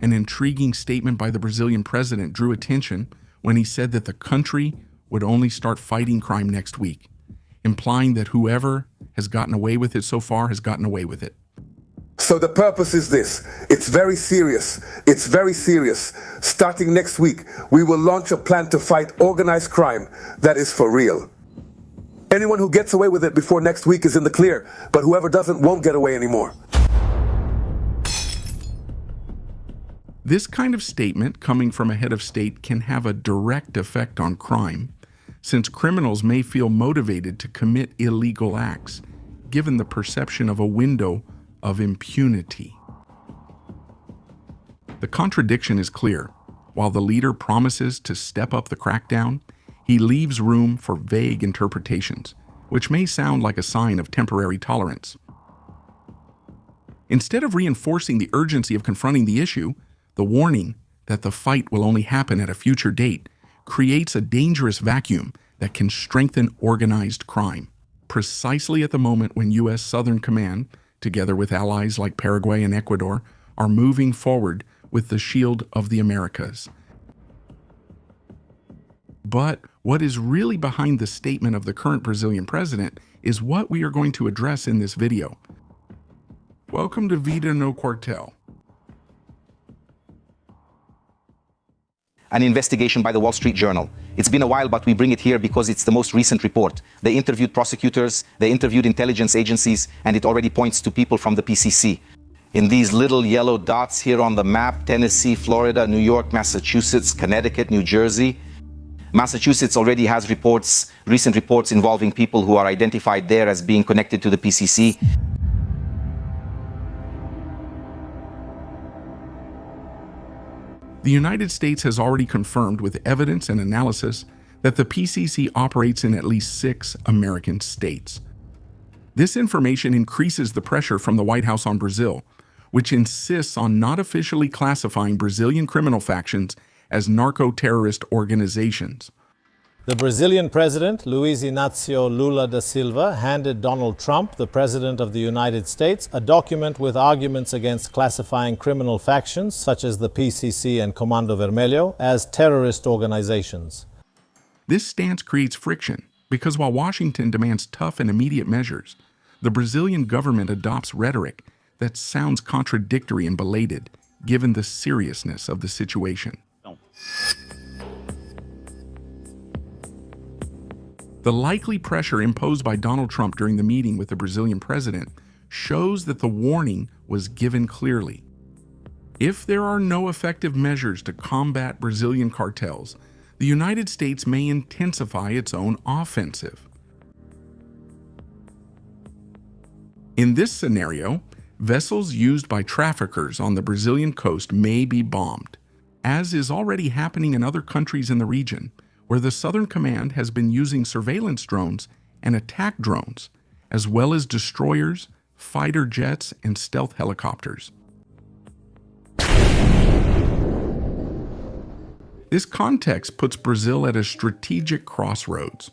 An intriguing statement by the Brazilian president drew attention when he said that the country would only start fighting crime next week, implying that whoever has gotten away with it so far has gotten away with it. So the purpose is this. It's very serious. It's very serious. Starting next week, we will launch a plan to fight organized crime that is for real. Anyone who gets away with it before next week is in the clear, but whoever doesn't won't get away anymore. This kind of statement coming from a head of state can have a direct effect on crime, since criminals may feel motivated to commit illegal acts, given the perception of a window of impunity. The contradiction is clear. While the leader promises to step up the crackdown, he leaves room for vague interpretations, which may sound like a sign of temporary tolerance. Instead of reinforcing the urgency of confronting the issue, the warning that the fight will only happen at a future date creates a dangerous vacuum that can strengthen organized crime. Precisely at the moment when U.S. Southern Command, together with allies like Paraguay and Ecuador, are moving forward with the Shield of the Americas. But what is really behind the statement of the current Brazilian president is what we are going to address in this video. Welcome to Vida no Cartel. An investigation by the Wall Street Journal. It's been a while, but we bring it here because it's the most recent report. They interviewed prosecutors, they interviewed intelligence agencies, and it already points to people from the PCC. In these little yellow dots here on the map, Tennessee, Florida, New York, Massachusetts, Connecticut, New Jersey. Massachusetts already has recent reports involving people who are identified there as being connected to the PCC. The United States has already confirmed with evidence and analysis that the PCC operates in at least 6 American states. This information increases the pressure from the White House on Brazil, which insists on not officially classifying Brazilian criminal factions as narco-terrorist organizations. The Brazilian president, Luiz Inácio Lula da Silva, handed Donald Trump, the president of the United States, a document with arguments against classifying criminal factions, such as the PCC and Comando Vermelho, as terrorist organizations. This stance creates friction because while Washington demands tough and immediate measures, the Brazilian government adopts rhetoric that sounds contradictory and belated, given the seriousness of the situation. The likely pressure imposed by Donald Trump during the meeting with the Brazilian president shows that the warning was given clearly. If there are no effective measures to combat Brazilian cartels, the United States may intensify its own offensive. In this scenario, vessels used by traffickers on the Brazilian coast may be bombed, as is already happening in other countries in the region, where the Southern Command has been using surveillance drones and attack drones, as well as destroyers, fighter jets, and stealth helicopters. This context puts Brazil at a strategic crossroads.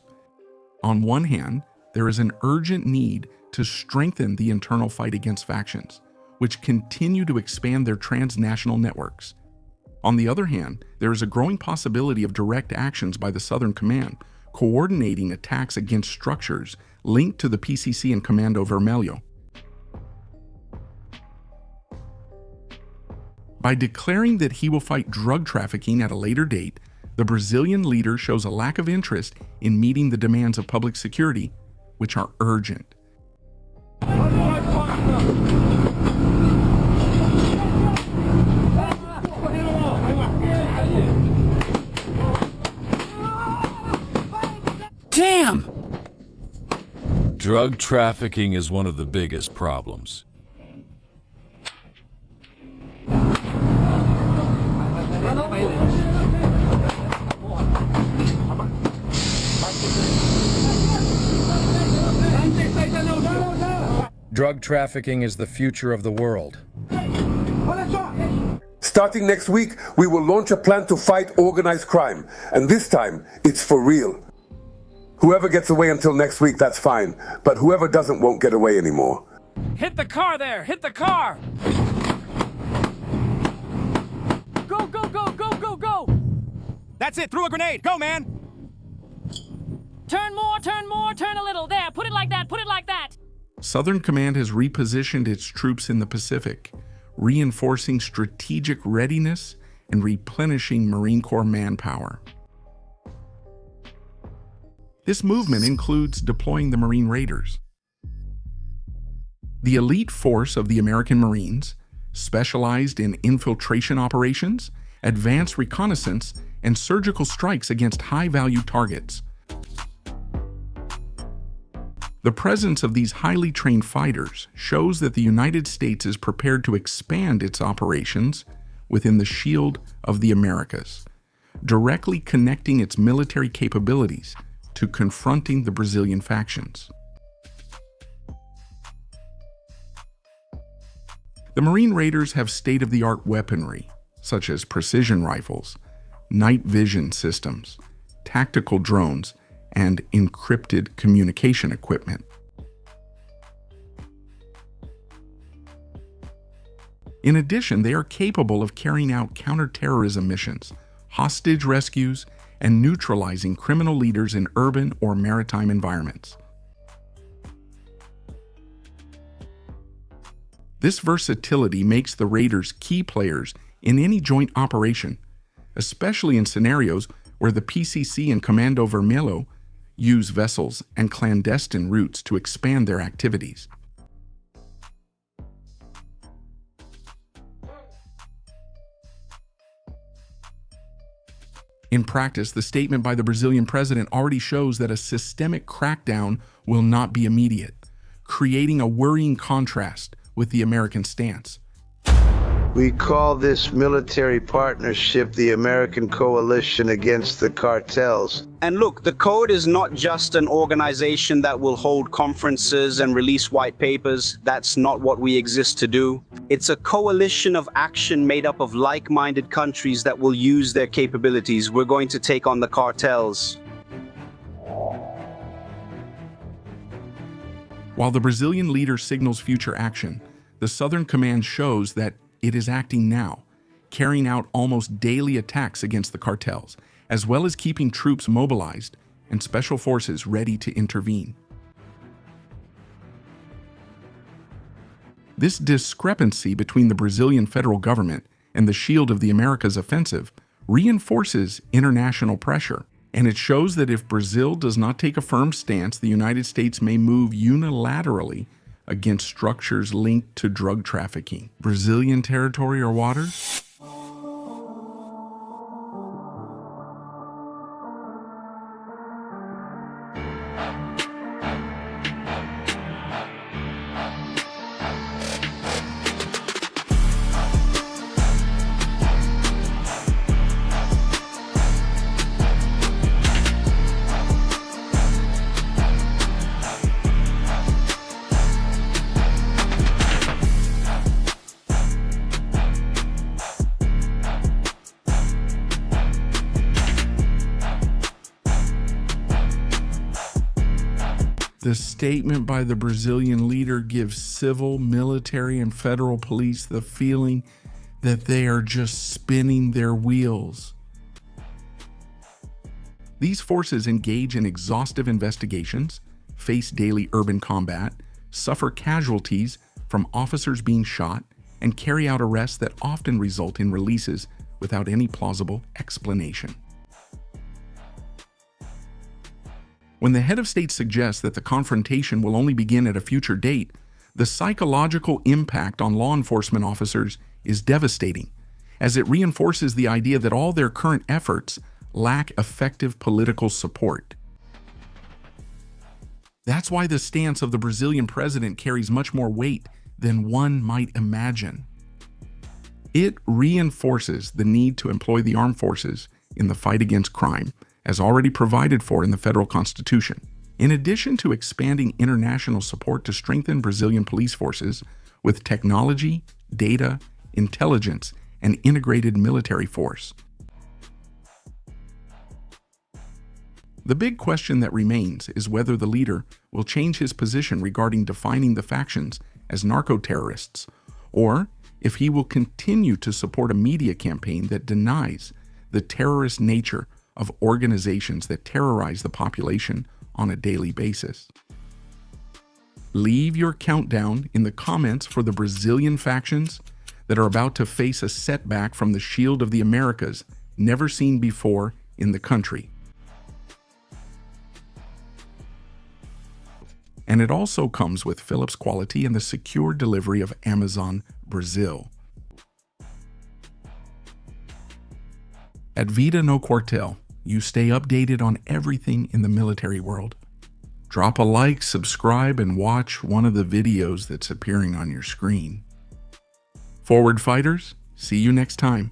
On one hand, there is an urgent need to strengthen the internal fight against factions, which continue to expand their transnational networks. On the other hand, there is a growing possibility of direct actions by the Southern Command, coordinating attacks against structures linked to the PCC and Comando Vermelho. By declaring that he will fight drug trafficking at a later date, the Brazilian leader shows a lack of interest in meeting the demands of public security, which are urgent. Damn! Drug trafficking is one of the biggest problems. Drug trafficking is the future of the world. Starting next week, we will launch a plan to fight organized crime. And this time, it's for real. Whoever gets away until next week, that's fine. But whoever doesn't won't get away anymore. Hit the car there! Hit the car! That's it. Threw a grenade. Go, man. Turn more, turn a little. There, put it like that, put it like that. Southern Command has repositioned its troops in the Pacific, reinforcing strategic readiness and replenishing Marine Corps manpower. This movement includes deploying the Marine Raiders, the elite force of the American Marines, specialized in infiltration operations, advanced reconnaissance, and surgical strikes against high-value targets. The presence of these highly trained fighters shows that the United States is prepared to expand its operations within the shield of the Americas, directly connecting its military capabilities to confronting the Brazilian factions. The Marine Raiders have state-of-the-art weaponry, such as precision rifles, night vision systems, tactical drones, and encrypted communication equipment. In addition, they are capable of carrying out counterterrorism missions, hostage rescues, and neutralizing criminal leaders in urban or maritime environments. This versatility makes the Raiders key players in any joint operation, especially in scenarios where the PCC and Comando Vermelho use vessels and clandestine routes to expand their activities. In practice, the statement by the Brazilian president already shows that a systemic crackdown will not be immediate, creating a worrying contrast with the American stance. We call this military partnership the American Coalition Against the Cartels. And look, the Code is not just an organization that will hold conferences and release white papers. That's not what we exist to do. It's a coalition of action made up of like-minded countries that will use their capabilities. We're going to take on the cartels. While the Brazilian leader signals future action, the Southern Command shows that it is acting now, carrying out almost daily attacks against the cartels, as well as keeping troops mobilized and special forces ready to intervene. This discrepancy between the Brazilian federal government and the Shield of the Americas offensive reinforces international pressure, and it shows that if Brazil does not take a firm stance, the United States may move unilaterally against structures linked to drug trafficking. Brazilian territory or waters? The statement by the Brazilian leader gives civil, military, and federal police the feeling that they are just spinning their wheels. These forces engage in exhaustive investigations, face daily urban combat, suffer casualties from officers being shot, and carry out arrests that often result in releases without any plausible explanation. When the head of state suggests that the confrontation will only begin at a future date, the psychological impact on law enforcement officers is devastating, as it reinforces the idea that all their current efforts lack effective political support. That's why the stance of the Brazilian president carries much more weight than one might imagine. It reinforces the need to employ the armed forces in the fight against crime, as already provided for in the federal constitution. In addition to expanding international support to strengthen Brazilian police forces with technology, data, intelligence, and integrated military force. The big question that remains is whether the leader will change his position regarding defining the factions as narco-terrorists, or if he will continue to support a media campaign that denies the terrorist nature of organizations that terrorize the population on a daily basis. Leave your countdown in the comments for the Brazilian factions that are about to face a setback from the shield of the Americas never seen before in the country. And it also comes with Philips quality and the secure delivery of Amazon Brazil. At Vida no Quartel, you stay updated on everything in the military world. Drop a like, subscribe, and watch one of the videos that's appearing on your screen. Forward fighters, see you next time.